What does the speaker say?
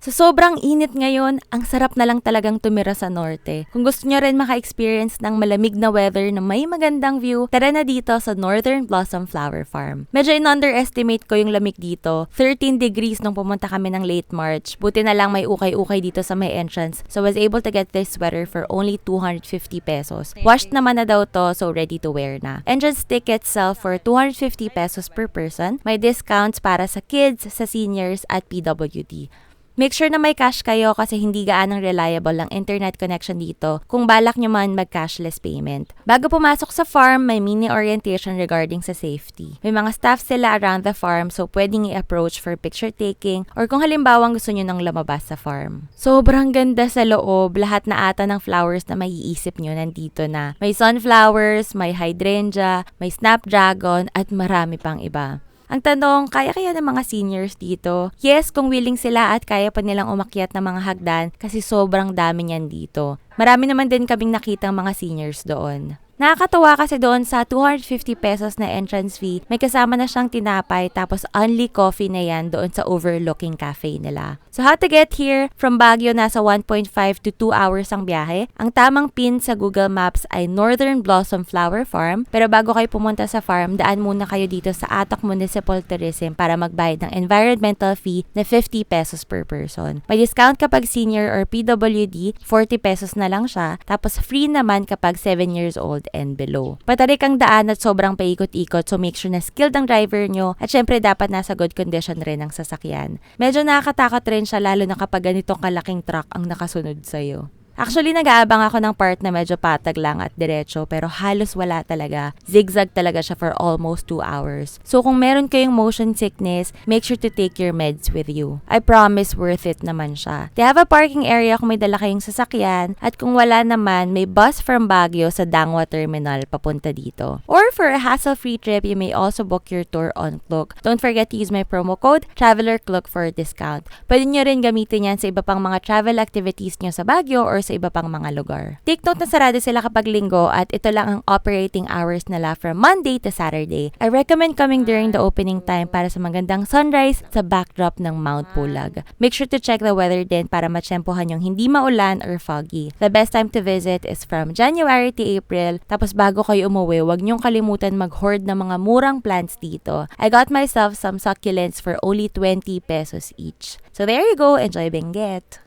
Sa sobrang init ngayon, ang sarap na lang talagang tumira sa norte. Kung gusto nyo rin maka-experience ng malamig na weather na may magandang view, tara na dito sa Northern Blossom Flower Farm. Medyo in-underestimate ko yung lamig dito. 13 degrees nung pumunta kami ng late March. Buti na lang may ukay-ukay dito sa may entrance, so I was able to get this sweater for only 250 pesos. Washed naman na daw to, so ready to wear na. Entrance tickets sell for 250 pesos per person. May discounts para sa kids, sa seniors, at PWD. Make sure na may cash kayo kasi hindi gaanong reliable ang internet connection dito kung balak nyo man mag-cashless payment. Bago pumasok sa farm, may mini orientation regarding sa safety. May mga staff sila around the farm so pwedeng i-approach for picture taking or kung halimbawa gusto nyo nang lumabas sa farm. Sobrang ganda sa loob. Lahat na ata ng flowers na maiisip nyo nandito na. May sunflowers, may hydrangea, may snapdragon at marami pang iba. Ang tanong, kaya ng mga seniors dito? Yes, kung willing sila at kaya pa nilang umakyat ng mga hagdan kasi sobrang dami niyan dito. Marami naman din kaming nakitang mga seniors doon. Nakakatuwa kasi doon sa 250 pesos na entrance fee, may kasama na siyang tinapay tapos only coffee na yan doon sa overlooking cafe nila. So how to get here? From Baguio, nasa 1.5 to 2 hours ang biyahe. Ang tamang pin sa Google Maps ay Northern Blossom Flower Farm. Pero bago kayo pumunta sa farm, daan muna kayo dito sa Atok Municipal Tourism para magbayad ng environmental fee na 50 pesos per person. May discount kapag senior or PWD, 40 pesos na lang siya. Tapos free naman kapag 7 years old and below. Patarik ang daan at sobrang paikot-ikot, so make sure na skilled ang driver nyo at syempre dapat nasa good condition rin ang sasakyan. Medyo nakakatakot rin siya lalo na kapag ganitong kalaking truck ang nakasunod sa'yo. Actually, nag-aabang ako ng part na medyo patag lang at diretso pero halos wala talaga. Zigzag talaga siya for almost 2 hours. So kung meron kayong motion sickness, make sure to take your meds with you. I promise worth it naman siya. They have a parking area kung may dala kayong sasakyan at kung wala naman, may bus from Baguio sa Dangwa Terminal papunta dito. Or for a hassle-free trip, you may also book your tour on Klook. Don't forget to use my promo code, TravelerKlook for a discount. Pwede nyo rin gamitin yan sa iba pang mga travel activities nyo sa Baguio or sa iba pang mga lugar. Take note na sarado sila kapag linggo at ito lang ang operating hours nila from Monday to Saturday. I recommend coming during the opening time para sa magandang sunrise sa backdrop ng Mount Pulag. Make sure to check the weather din para matsyempohan yung hindi maulan or foggy. The best time to visit is from January to April. Tapos bago kayo umuwi, huwag niyong kalimutan mag-hoard ng mga murang plants dito. I got myself some succulents for only 20 pesos each. So there you go, enjoy Benguet!